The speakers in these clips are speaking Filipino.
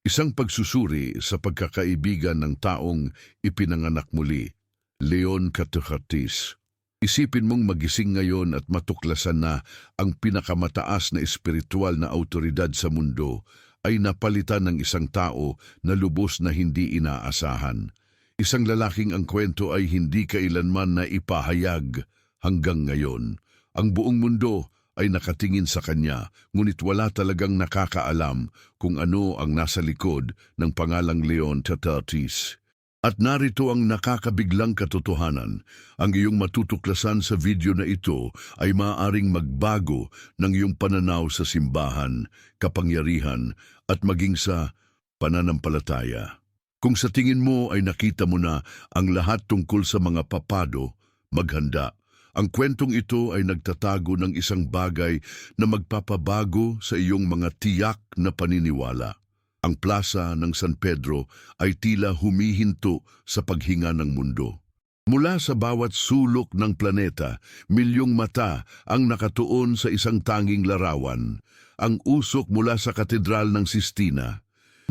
Isang pagsusuri sa pagkakaibigan ng taong ipinanganak muli, Leon Catechatis. Isipin mong magising ngayon at matuklasan na ang pinakamataas na espiritual na autoridad sa mundo ay napalitan ng isang tao na lubos na hindi inaasahan. Isang lalaking ang kwento ay hindi kailanman na ipahayag hanggang ngayon. Ang buong mundo ay nakatingin sa kanya, ngunit wala talagang nakakaalam kung ano ang nasa likod ng pangalang Leon Catechatis. At narito ang nakakabiglang katotohanan. Ang iyong matutuklasan sa video na ito ay maaaring magbago ng iyong pananaw sa simbahan, kapangyarihan at maging sa pananampalataya. Kung sa tingin mo ay nakita mo na ang lahat tungkol sa mga papado, maghanda. Ang kwentong ito ay nagtatago ng isang bagay na magpapabago sa iyong mga tiyak na paniniwala. Ang plaza ng San Pedro ay tila humihinto sa paghinga ng mundo. Mula sa bawat sulok ng planeta, milyong mata ang nakatuon sa isang tanging larawan, ang usok mula sa Katedral ng Sistina.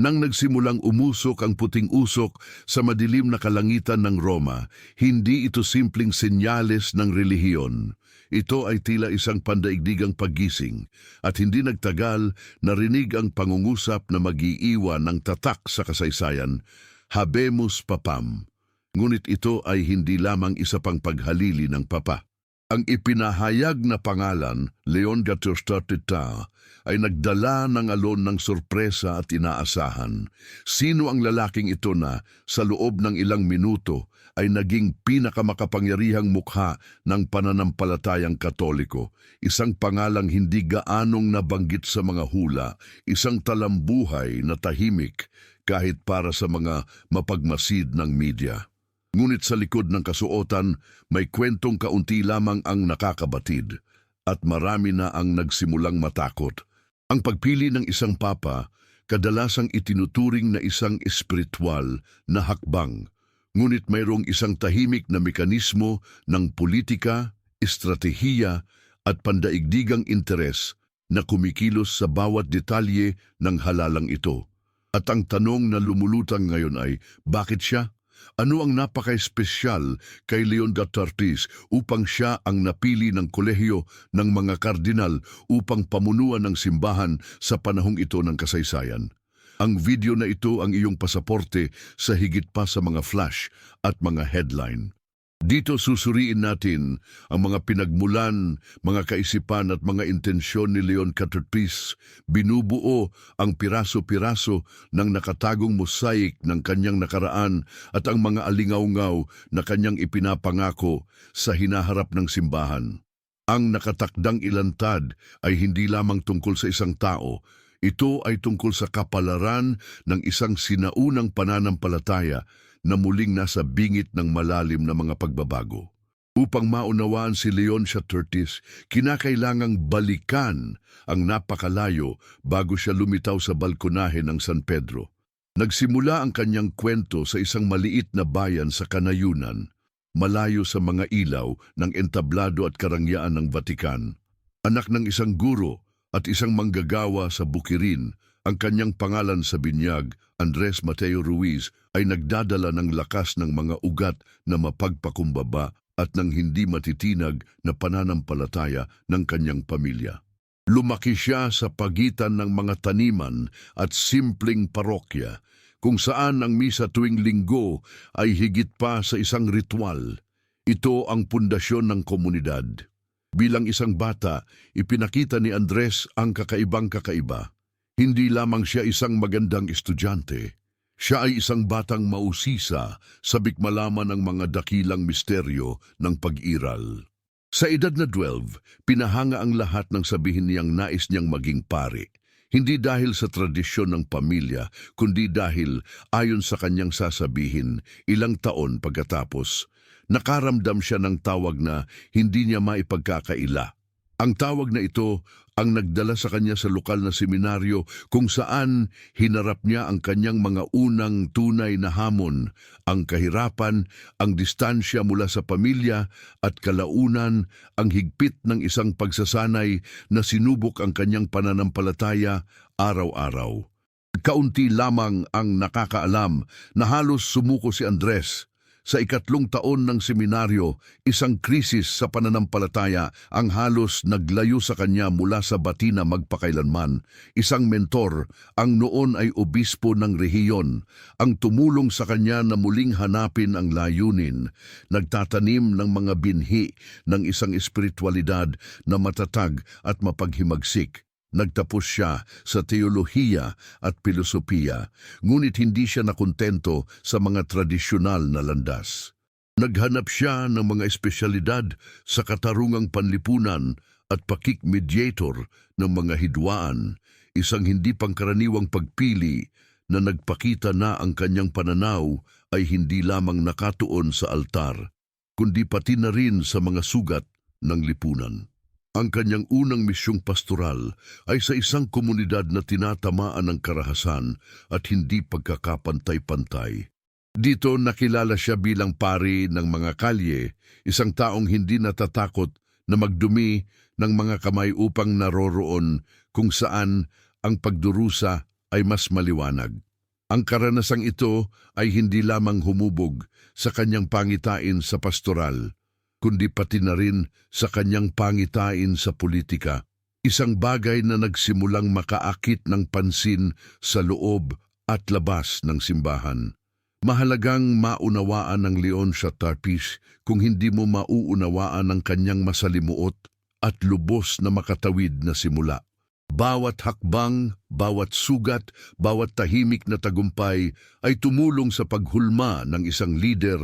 Nang nagsimulang umusok ang puting usok sa madilim na kalangitan ng Roma, hindi ito simpleng senyales ng relihiyon. Ito ay tila isang pandaigdigang paggising at hindi nagtagal narinig ang pangungusap na mag-iiwan ng tatak sa kasaysayan, Habemus Papam. Ngunit ito ay hindi lamang isa pang paghalili ng Papa. Ang ipinahayag na pangalan, Leon Catechatis, ay nagdala ng alon ng sorpresa at inaasahan. Sino ang lalaking ito na, sa loob ng ilang minuto, ay naging pinakamakapangyarihang mukha ng pananampalatayang Katoliko? Isang pangalang hindi gaanong nabanggit sa mga hula, isang talambuhay na tahimik kahit para sa mga mapagmasid ng media. Ngunit sa likod ng kasuotan, may kwentong kaunti lamang ang nakakabatid at marami na ang nagsimulang matakot. Ang pagpili ng isang papa, kadalasang itinuturing na isang espiritual na hakbang, ngunit mayroong isang tahimik na mekanismo ng politika, estratehiya at pandaigdigang interes na kumikilos sa bawat detalye ng halalang ito. At ang tanong na lumulutang ngayon ay, bakit siya? Ano ang napaka-espesyal kay Leon Catechatis upang siya ang napili ng kolehiyo ng mga kardinal upang pamunuan ng simbahan sa panahong ito ng kasaysayan? Ang video na ito ang iyong pasaporte sa higit pa sa mga flash at mga headline. Dito susuriin natin ang mga pinagmulan, mga kaisipan at mga intensyon ni Leon Catechatis. Binubuo ang piraso-piraso ng nakatagong mosaic ng kanyang nakaraan at ang mga alingaw-ngaw na kanyang ipinapangako sa hinaharap ng simbahan. Ang nakatakdang ilantad ay hindi lamang tungkol sa isang tao. Ito ay tungkol sa kapalaran ng isang sinaunang pananampalataya na muling nasa bingit ng malalim na mga pagbabago. Upang maunawaan si Leon Catechatis, kinakailangang balikan ang napakalayo bago siya lumitaw sa balkonahe ng San Pedro. Nagsimula ang kanyang kwento sa isang maliit na bayan sa kanayunan, malayo sa mga ilaw ng entablado at karangyaan ng Vatican. Anak ng isang guro at isang manggagawa sa bukirin, ang kanyang pangalan sa binyag, Andres Mateo Ruiz, ay nagdadala ng lakas ng mga ugat na mapagpakumbaba at ng hindi matitinag na pananampalataya ng kanyang pamilya. Lumaki siya sa pagitan ng mga taniman at simpleng parokya, kung saan ang misa tuwing linggo ay higit pa sa isang ritual. Ito ang pundasyon ng komunidad. Bilang isang bata, ipinakita ni Andres ang kakaibang kakaiba. Hindi lamang siya isang magandang estudyante. Siya ay isang batang mausisa sa bikmalaman ng mga dakilang misteryo ng pag-iral. Sa edad na 12, pinahanga ang lahat ng sabihin niyang nais niyang maging pari. Hindi dahil sa tradisyon ng pamilya, kundi dahil, ayon sa kanyang sasabihin, ilang taon pagkatapos, nakaramdam siya ng tawag na hindi niya maipagkakaila. Ang tawag na ito ang nagdala sa kanya sa lokal na seminaryo kung saan hinarap niya ang kanyang mga unang tunay na hamon, ang kahirapan, ang distansya mula sa pamilya at kalaunan ang higpit ng isang pagsasanay na sinubok ang kanyang pananampalataya araw-araw. Kaunti lamang ang nakakaalam na halos sumuko si Andres. Sa ikatlong taon ng seminaryo, isang krisis sa pananampalataya ang halos naglayo sa kanya mula sa batina magpakailanman. Isang mentor, ang noon ay obispo ng rehiyon, ang tumulong sa kanya na muling hanapin ang layunin, nagtatanim ng mga binhi ng isang espiritualidad na matatag at mapaghimagsik. Nagtapos siya sa teolohiya at pilosopiya, ngunit hindi siya nakontento sa mga tradisyonal na landas. Naghanap siya ng mga espesyalidad sa katarungang panlipunan at pakik-mediator ng mga hidwaan, isang hindi pangkaraniwang pagpili na nagpakita na ang kanyang pananaw ay hindi lamang nakatuon sa altar, kundi pati na rin sa mga sugat ng lipunan. Ang kanyang unang misyong pastoral ay sa isang komunidad na tinatamaan ng karahasan at hindi pagkakapantay-pantay. Dito nakilala siya bilang pari ng mga kalye, isang taong hindi natatakot na magdumi ng mga kamay upang naroroon kung saan ang pagdurusa ay mas maliwanag. Ang karanasang ito ay hindi lamang humubog sa kanyang pangitain sa pastoral, kundi pati na rin sa kanyang pangitain sa politika. Isang bagay na nagsimulang makaakit ng pansin sa loob at labas ng simbahan. Mahalagang maunawaan ng Leon sa Tarpis kung hindi mo mauunawaan ang kanyang masalimuot at lubos na makatawid na simula. Bawat hakbang, bawat sugat, bawat tahimik na tagumpay ay tumulong sa paghulma ng isang lider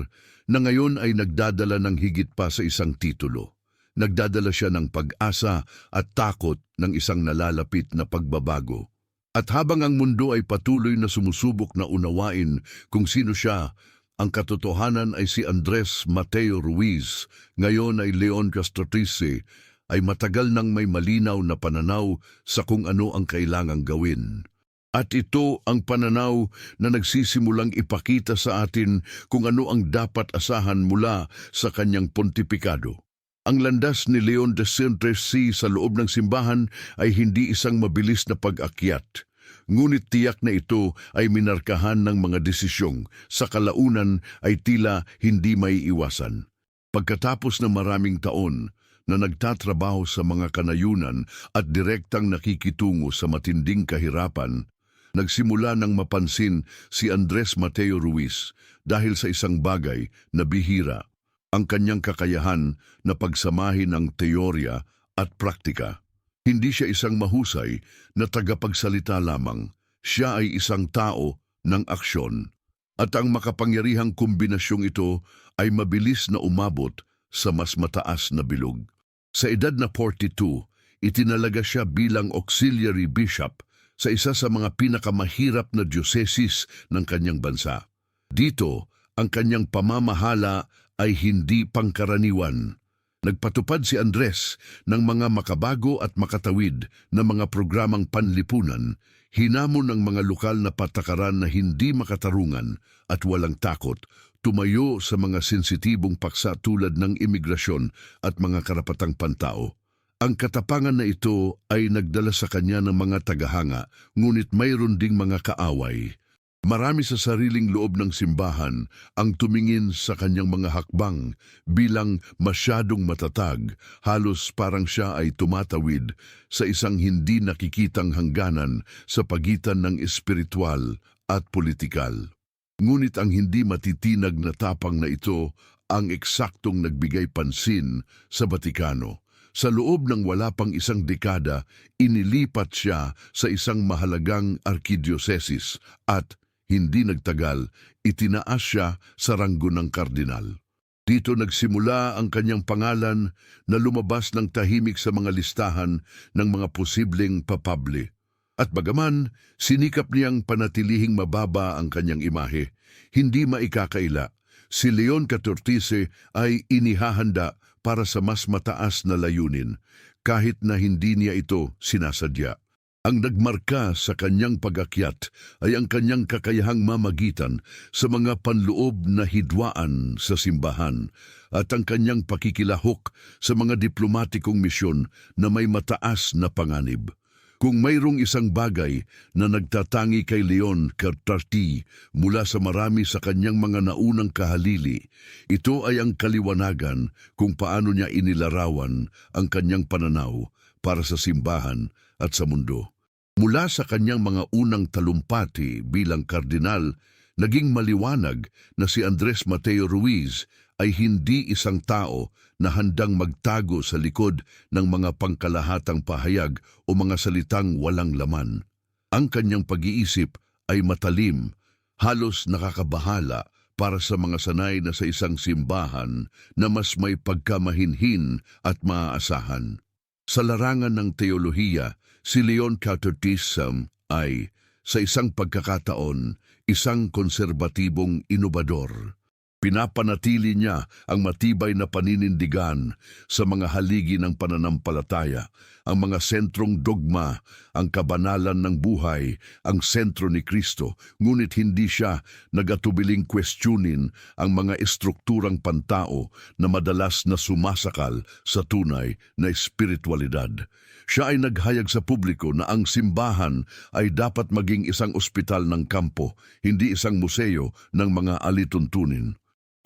na ngayon ay nagdadala ng higit pa sa isang titulo. Nagdadala siya ng pag-asa at takot ng isang nalalapit na pagbabago. At habang ang mundo ay patuloy na sumusubok na unawain kung sino siya, ang katotohanan ay si Andres Mateo Ruiz, ngayon ay Leon Castrotise, ay matagal nang may malinaw na pananaw sa kung ano ang kailangang gawin. At ito ang pananaw na nagsisimulang ipakita sa atin kung ano ang dapat asahan mula sa kanyang pontipikado. Ang landas ni Leon de Saint-Tracy sa loob ng simbahan ay hindi isang mabilis na pag-akyat. Ngunit tiyak na ito ay minarkahan ng mga desisyong sa kalaunan ay tila hindi maiiwasan. Pagkatapos ng maraming taon na nagtatrabaho sa mga kanayunan at direktang nakikitungo sa matinding kahirapan, nagsimula ng mapansin si Andres Mateo Ruiz dahil sa isang bagay na bihira, ang kanyang kakayahan na pagsamahin ang teorya at praktika. Hindi siya isang mahusay na tagapagsalita lamang, siya ay isang tao ng aksyon. At ang makapangyarihang kombinasyong ito ay mabilis na umabot sa mas mataas na bilog. Sa edad na 42, itinalaga siya bilang auxiliary bishop sa isa sa mga pinakamahirap na dioceses ng kanyang bansa. Dito, ang kanyang pamamahala ay hindi pangkaraniwan. Nagpatupad si Andres ng mga makabago at makatawid na mga programang panlipunan, hinamon ng mga lokal na patakaran na hindi makatarungan at walang takot, tumayo sa mga sensitibong paksa tulad ng imigrasyon at mga karapatang pantao. Ang katapangan na ito ay nagdala sa kanya ng mga tagahanga, ngunit mayroon ding mga kaaway. Marami sa sariling loob ng simbahan ang tumingin sa kanyang mga hakbang bilang masyadong matatag, halos parang siya ay tumatawid sa isang hindi nakikitang hangganan sa pagitan ng espiritual at politikal. Ngunit ang hindi matitinag na tapang na ito ang eksaktong nagbigay pansin sa Batikano. Sa loob ng wala pang isang dekada, inilipat siya sa isang mahalagang arkidiosesis at, hindi nagtagal, itinaas siya sa ranggo ng kardinal. Dito nagsimula ang kanyang pangalan na lumabas ng tahimik sa mga listahan ng mga posibleng papable. At bagaman, sinikap niyang panatilihing mababa ang kanyang imahe, hindi maikakaila. Si Leon Castrotise ay inihahanda para sa mas mataas na layunin, kahit na hindi niya ito sinasadya. Ang nagmarka sa kanyang pag-akyat ay ang kanyang kakayahang mamagitan sa mga panloob na hidwaan sa simbahan at ang kanyang pakikilahok sa mga diplomatikong misyon na may mataas na panganib. Kung mayroong isang bagay na nagtatangi kay Leon Cartarti mula sa marami sa kanyang mga naunang kahalili, ito ay ang kaliwanagan kung paano niya inilarawan ang kanyang pananaw para sa simbahan at sa mundo. Mula sa kanyang mga unang talumpati bilang kardinal, naging maliwanag na si Andres Mateo Ruiz ay hindi isang tao na handang magtago sa likod ng mga pangkalahatang pahayag o mga salitang walang laman. Ang kanyang pag-iisip ay matalim, halos nakakabahala para sa mga sanay na sa isang simbahan na mas may pagkamahinhin at maaasahan. Sa larangan ng teolohiya, si Leon Cartartism ay, sa isang pagkakataon, isang konserbatibong inobador. Pinapanatili niya ang matibay na paninindigan sa mga haligi ng pananampalataya, ang mga sentrong dogma, ang kabanalan ng buhay, ang sentro ni Kristo, ngunit hindi siya nagatubiling questionin ang mga estrukturang pantao na madalas na sumasakal sa tunay na espiritualidad. Siya ay naghayag sa publiko na ang simbahan ay dapat maging isang ospital ng kampo, hindi isang museo ng mga alituntunin.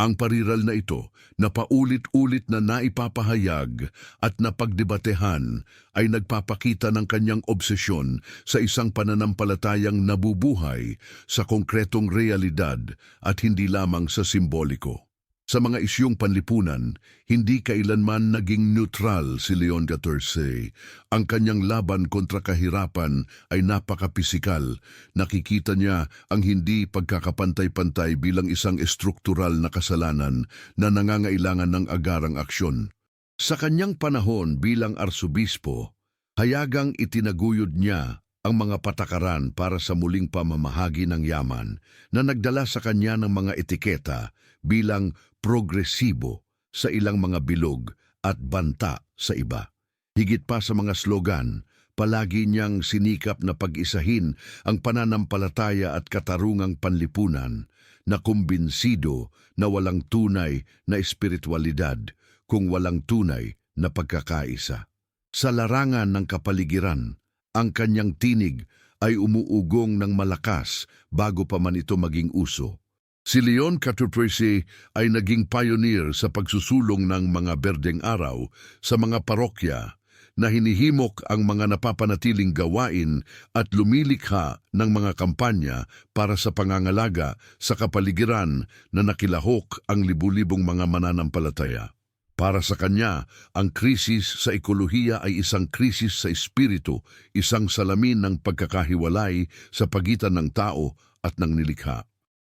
Ang pariral na ito na paulit-ulit na naipapahayag at napagdebatehan ay nagpapakita ng kanyang obsesyon sa isang pananampalatayang nabubuhay sa konkretong realidad at hindi lamang sa simboliko. Sa mga isyong panlipunan, hindi kailanman naging neutral si Leon XIV. Ang kanyang laban kontra kahirapan ay napakapisikal. Nakikita niya ang hindi pagkakapantay-pantay bilang isang estruktural na kasalanan na nangangailangan ng agarang aksyon. Sa kanyang panahon bilang arsobispo, hayagang itinaguyod niya ang mga patakaran para sa muling pamamahagi ng yaman na nagdala sa kanya ng mga etiketa bilang progresibo sa ilang mga bilog at banta sa iba. Higit pa sa mga slogan, palagi niyang sinikap na pag-isahin ang pananampalataya at katarungang panlipunan na kumbinsido na walang tunay na espiritualidad kung walang tunay na pagkakaisa. Sa larangan ng kapaligiran, ang kanyang tinig ay umuugong ng malakas bago pa man ito maging uso. Si Leon Cartarti ay naging pioneer sa pagsusulong ng mga berdeng araw sa mga parokya na hinihimok ang mga napapanatiling gawain at lumilikha ng mga kampanya para sa pangangalaga sa kapaligiran na nakilahok ang libu-libong mga mananampalataya. Para sa kanya, ang krisis sa ekolohiya ay isang krisis sa espiritu, isang salamin ng pagkakahiwalay sa pagitan ng tao at ng nilikha.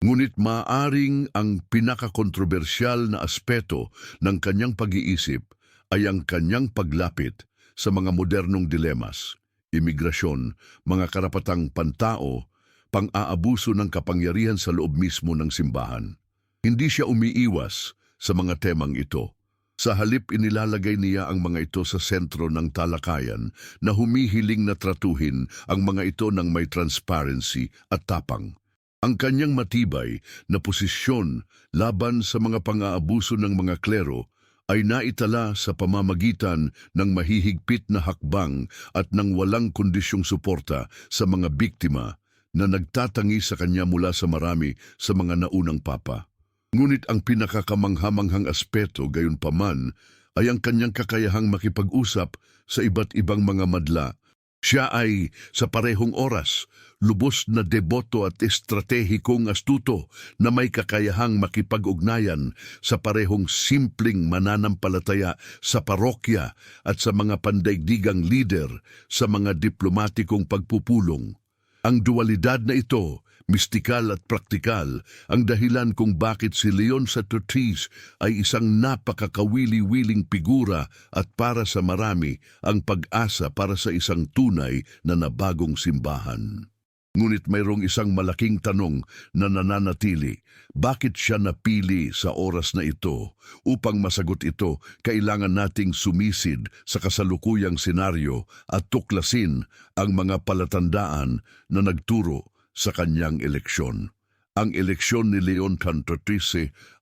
Ngunit maaring ang pinakakontrobersyal na aspeto ng kanyang pag-iisip ay ang kanyang paglapit sa mga modernong dilemas, imigrasyon, mga karapatang pantao, pang-aabuso ng kapangyarihan sa loob mismo ng simbahan. Hindi siya umiiwas sa mga temang ito. Sa halip inilalagay niya ang mga ito sa sentro ng talakayan na humihiling na tratuhin ang mga ito ng may transparency at tapang. Ang kanyang matibay na posisyon laban sa mga pang-aabuso ng mga klero ay naitala sa pamamagitan ng mahihigpit na hakbang at ng walang kondisyong suporta sa mga biktima na nagtatangi sa kanya mula sa marami sa mga naunang papa. Ngunit ang pinakakamanghamanghang aspeto gayunpaman ay ang kanyang kakayahang makipag-usap sa iba't ibang mga madla. Siya ay, sa parehong oras, lubos na deboto at estratehikong astuto na may kakayahang makipag-ugnayan sa parehong simpleng mananampalataya sa parokya at sa mga pandaigdigang lider sa mga diplomatikong pagpupulong. Ang dualidad na ito, mistikal at praktikal, ang dahilan kung bakit si Leon Cartarti ay isang napakakawili-wiling figura at para sa marami ang pag-asa para sa isang tunay na nabagong simbahan. Ngunit mayroong isang malaking tanong na nananatili. Bakit siya napili sa oras na ito? Upang masagot ito, kailangan nating sumisid sa kasalukuyang senaryo at tuklasin ang mga palatandaan na nagturo sa kanyang eleksyon. Ang eleksyon ni Leon Cartarti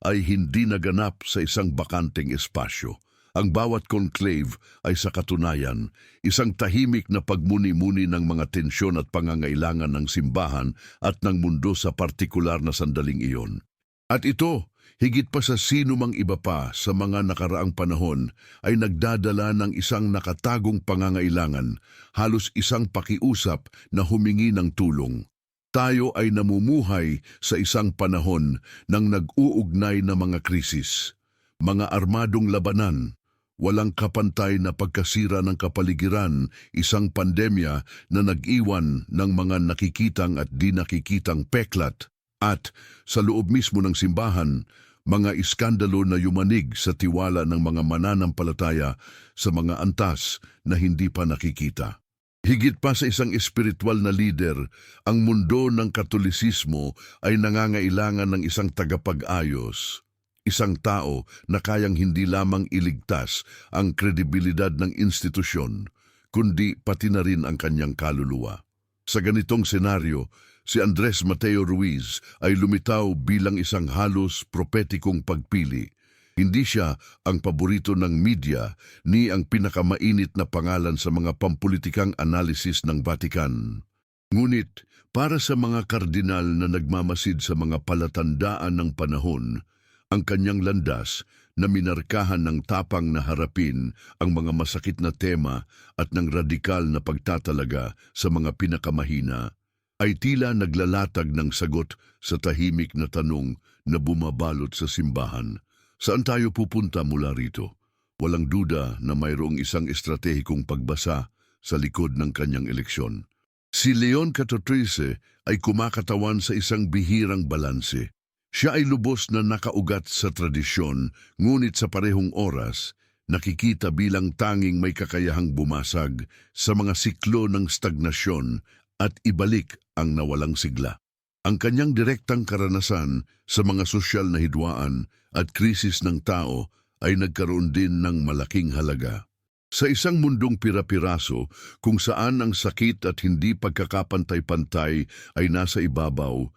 ay hindi naganap sa isang bakanteng espasyo. Ang bawat conclave ay sa katunayan isang tahimik na pagmuni-muni ng mga tensyon at pangangailangan ng simbahan at ng mundo sa partikular na sandaling iyon. At ito, higit pa sa sino mang iba pa sa mga nakaraang panahon, ay nagdadala ng isang nakatagong pangangailangan, halos isang pakiusap na humingi ng tulong. Tayo ay namumuhay sa isang panahon ng nag-uugnay na mga krisis, mga armadong labanan, walang kapantay na pagkasira ng kapaligiran, isang pandemya na nag-iwan ng mga nakikitang at di nakikitang peklat, at sa loob mismo ng simbahan, mga iskandalo na yumanig sa tiwala ng mga mananampalataya sa mga antas na hindi pa nakikita. Higit pa sa isang espiritual na lider, ang mundo ng Katolisismo ay nangangailangan ng isang tagapag-ayos. Isang tao na kayang hindi lamang iligtas ang kredibilidad ng institusyon, kundi pati na rin ang kanyang kaluluwa. Sa ganitong senaryo, si Andres Mateo Ruiz ay lumitaw bilang isang halos propetikong pagpili. Hindi siya ang paborito ng media ni ang pinakamainit na pangalan sa mga pampulitikang analisis ng Vatican. Ngunit para sa mga kardinal na nagmamasid sa mga palatandaan ng panahon, ang kanyang landas na minarkahan ng tapang na harapin ang mga masakit na tema at ng radikal na pagtatalaga sa mga pinakamahina ay tila naglalatag ng sagot sa tahimik na tanong na bumabalot sa simbahan. Saan tayo pupunta mula rito? Walang duda na mayroong isang estratehikong pagbasa sa likod ng kanyang eleksyon. Si Leon XIV ay kumakatawan sa isang bihirang balanse. Siya ay lubos na nakaugat sa tradisyon, ngunit sa parehong oras, nakikita bilang tanging may kakayahang bumasag sa mga siklo ng stagnasyon at ibalik ang nawalang sigla. Ang kanyang direktang karanasan sa mga sosyal na hidwaan at krisis ng tao ay nagkaroon din ng malaking halaga. Sa isang mundong pira-piraso kung saan ang sakit at hindi pagkakapantay-pantay ay nasa ibabaw,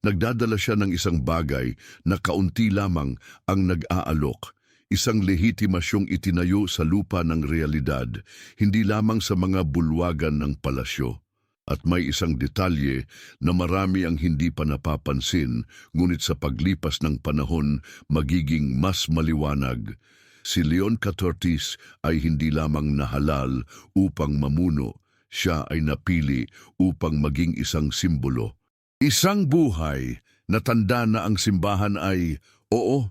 nagdadala siya ng isang bagay na kaunti lamang ang nag-aalok, isang lehitimasyong itinayo sa lupa ng realidad, hindi lamang sa mga bulwagan ng palasyo. At may isang detalye na marami ang hindi pa napapansin, ngunit sa paglipas ng panahon magiging mas maliwanag. Si Leon XIV ay hindi lamang nahalal upang mamuno, siya ay napili upang maging isang simbolo. Isang buhay na tanda na ang simbahan ay,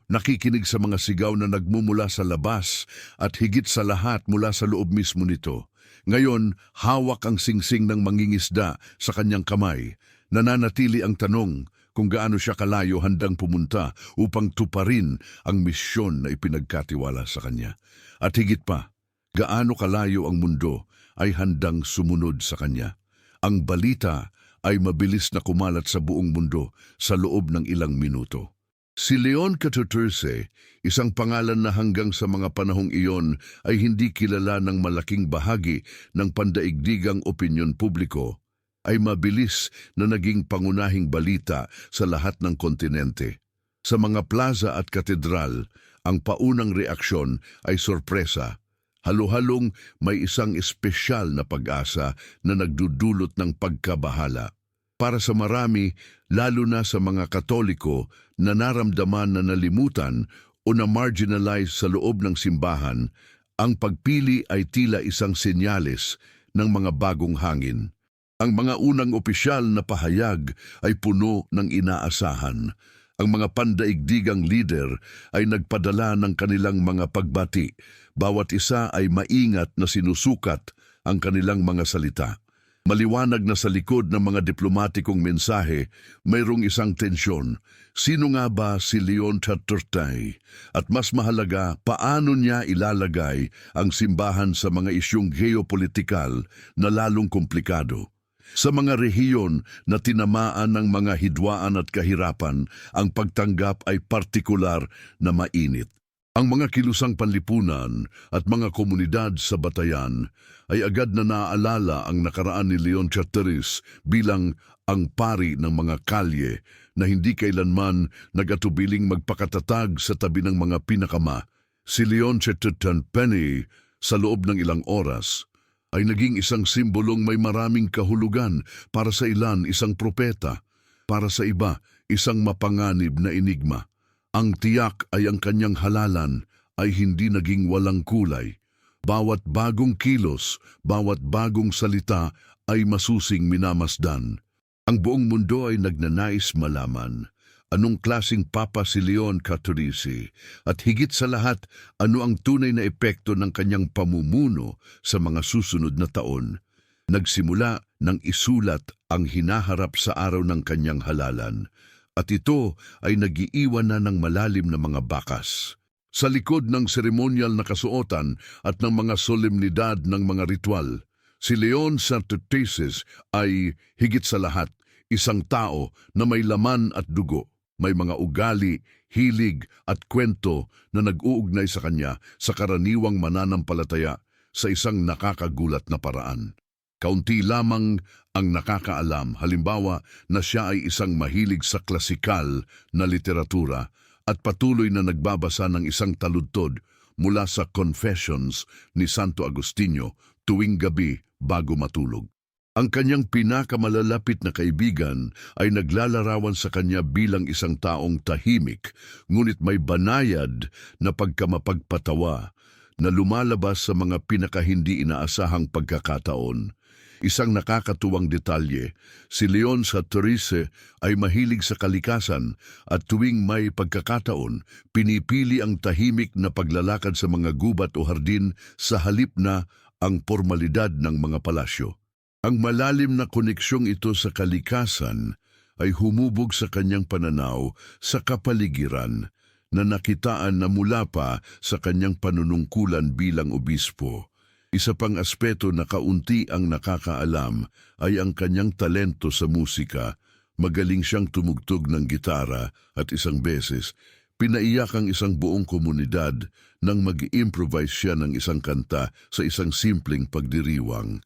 nakikinig sa mga sigaw na nagmumula sa labas at higit sa lahat mula sa loob mismo nito. Ngayon, hawak ang singsing ng mangingisda sa kanyang kamay. Nananatili ang tanong kung gaano siya kalayo handang pumunta upang tuparin ang misyon na ipinagkatiwala sa kanya. At higit pa, gaano kalayo ang mundo ay handang sumunod sa kanya. Ang balita ay mabilis na kumalat sa buong mundo sa loob ng ilang minuto. Si Leon XIV, isang pangalan na hanggang sa mga panahong iyon ay hindi kilala ng malaking bahagi ng pandaigdigang opinyon publiko, ay mabilis na naging pangunahing balita sa lahat ng kontinente. Sa mga plaza at katedral, ang paunang reaksyon ay sorpresa. Halo-halong may isang espesyal na pag-asa na nagdudulot ng pagkabahala. Para sa marami, lalo na sa mga Katoliko na naramdaman na nalimutan o na-marginalize sa loob ng simbahan, ang pagpili ay tila isang senyales ng mga bagong hangin. Ang mga unang opisyal na pahayag ay puno ng inaasahan. Ang mga pandaigdigang leader ay nagpadala ng kanilang mga pagbati. Bawat isa ay maingat na sinusukat ang kanilang mga salita. Maliwanag na sa likod ng mga diplomatikong mensahe, mayroong isang tensyon. Sino nga ba si Leon XIV? At mas mahalaga, paano niya ilalagay ang simbahan sa mga isyong geopolitikal na lalong komplikado? Sa mga rehiyon na tinamaan ng mga hidwaan at kahirapan, ang pagtanggap ay partikular na mainit. Ang mga kilusang panlipunan at mga komunidad sa batayan ay agad na naaalala ang nakaraan ni Leon XIV bilang ang pari ng mga kalye na hindi kailanman nagatubiling magpakatatag sa tabi ng mga pinakama. Si Leon Chetutanpenny sa loob ng ilang oras ay naging isang simbolong may maraming kahulugan, para sa ilan isang propeta, para sa iba isang mapanganib na enigma. Ang tiyak ay ang kanyang halalan ay hindi naging walang kulay. Bawat bagong kilos, bawat bagong salita ay masusing minamasdan. Ang buong mundo ay nagnanais malaman anong klasing papa si Leon Caturisi, at higit sa lahat, ano ang tunay na epekto ng kanyang pamumuno sa mga susunod na taon. Nagsimula nang isulat ang hinaharap sa araw ng kanyang halalan, at ito ay nagiiwan na ng malalim na mga bakas. Sa likod ng seremonyal na kasuotan at ng mga solemnidad ng mga ritual, si Leon Santurtesis ay, higit sa lahat, isang tao na may laman at dugo. May mga ugali, hilig at kwento na nag-uugnay sa kanya sa karaniwang mananampalataya sa isang nakakagulat na paraan. Kaunti lamang ang nakakaalam, halimbawa, na siya ay isang mahilig sa klasikal na literatura at patuloy na nagbabasa ng isang taludtod mula sa Confessions ni Santo Agustinio tuwing gabi bago matulog. Ang kanyang pinakamalalapit na kaibigan ay naglalarawan sa kanya bilang isang taong tahimik, ngunit may banayad na pagkamapagpatawa na lumalabas sa mga pinakahindi inaasahang pagkakataon. Isang nakakatuwang detalye, si Leon Santurisi ay mahilig sa kalikasan, at tuwing may pagkakataon, pinipili ang tahimik na paglalakad sa mga gubat o hardin sa halip na ang formalidad ng mga palasyo. Ang malalim na koneksyong ito sa kalikasan ay humubog sa kanyang pananaw sa kapaligiran na nakitaan na mula pa sa kanyang panunungkulan bilang obispo. Isa pang aspeto na kaunti ang nakakaalam ay ang kanyang talento sa musika. Magaling siyang tumugtog ng gitara at isang beses, pinaiyak ang isang buong komunidad nang mag-improvise siya ng isang kanta sa isang simpleng pagdiriwang.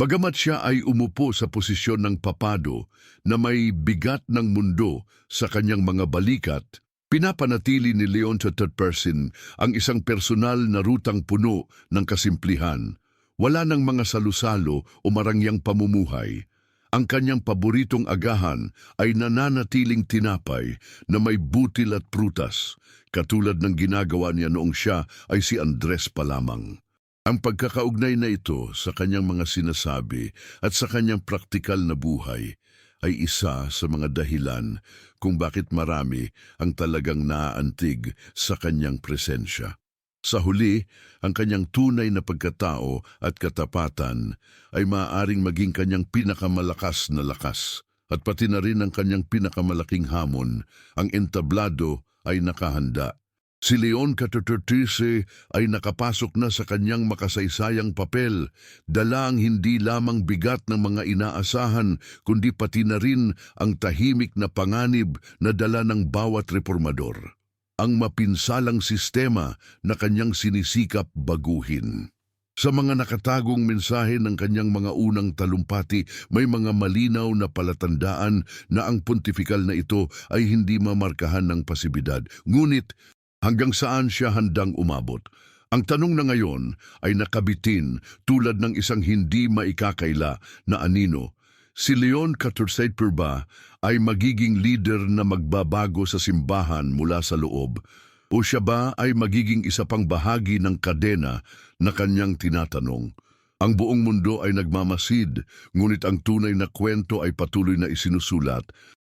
Bagamat siya ay umupo sa posisyon ng papado na may bigat ng mundo sa kanyang mga balikat, pinapanatili ni Leon III ang isang personal na rutang puno ng kasimplihan. Wala ng mga salusalo o marangyang pamumuhay. Ang kanyang paboritong agahan ay nananatiling tinapay na may butil at prutas, katulad ng ginagawa niya noong siya ay si Andres pa lamang. Ang pagkakaugnay na ito sa kanyang mga sinasabi at sa kanyang praktikal na buhay ay isa sa mga dahilan kung bakit marami ang talagang naaantig sa kanyang presensya. Sa huli, ang kanyang tunay na pagkatao at katapatan ay maaaring maging kanyang pinakamalakas na lakas, at pati na rin ang kanyang pinakamalaking hamon, ang entablado, ay nakahanda. Si Leon Caturtisi ay nakapasok na sa kanyang makasaysayang papel, dala ang hindi lamang bigat ng mga inaasahan, kundi pati na rin ang tahimik na panganib na dala ng bawat reformador. Ang mapinsalang sistema na kanyang sinisikap baguhin. Sa mga nakatagong mensahe ng kanyang mga unang talumpati, may mga malinaw na palatandaan na ang pontifikal na ito ay hindi mamarkahan ng pasibidad. Ngunit, hanggang saan siya handang umabot? Ang tanong na ngayon ay nakabitin tulad ng isang hindi maikakaila na anino. Si Leon Catursi ba ay magiging leader na magbabago sa simbahan mula sa loob? O siya ba ay magiging isa pang bahagi ng kadena na kanyang tinatanong? Ang buong mundo ay nagmamasid, ngunit ang tunay na kwento ay patuloy na isinusulat.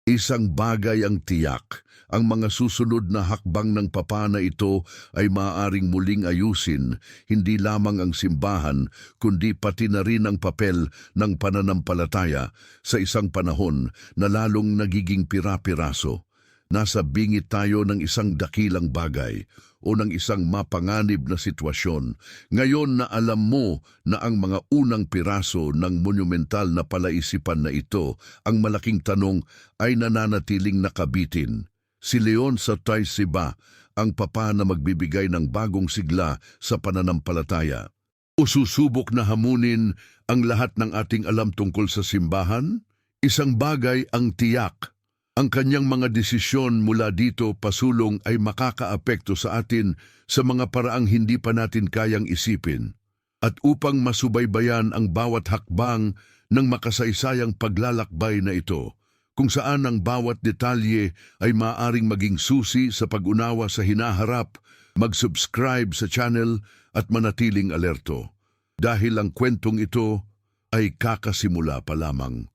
Isang bagay ang tiyak, ang mga susunod na hakbang ng papa na ito ay maaaring muling ayusin, hindi lamang ang simbahan, kundi pati na rin ang papel ng pananampalataya sa isang panahon na lalong nagiging pira-piraso. Nasa bingit tayo ng isang dakilang bagay o ng isang mapanganib na sitwasyon. Ngayon na alam mo na ang mga unang piraso ng monumental na palaisipan na ito, ang malaking tanong ay nananatiling nakabitin. Si Leon Santurisi ba ang papa na magbibigay ng bagong sigla sa pananampalataya? O susubok na hamunin ang lahat ng ating alam tungkol sa simbahan? Isang bagay ang tiyak. Ang kanyang mga desisyon mula dito pasulong ay makakaapekto sa atin sa mga paraang hindi pa natin kayang isipin. At upang masubaybayan ang bawat hakbang ng makasaysayang paglalakbay na ito, kung saan ang bawat detalye ay maaring maging susi sa pag-unawa sa hinaharap, mag-subscribe sa channel at manatiling alerto. Dahil ang kwentong ito ay kakasimula pa lamang.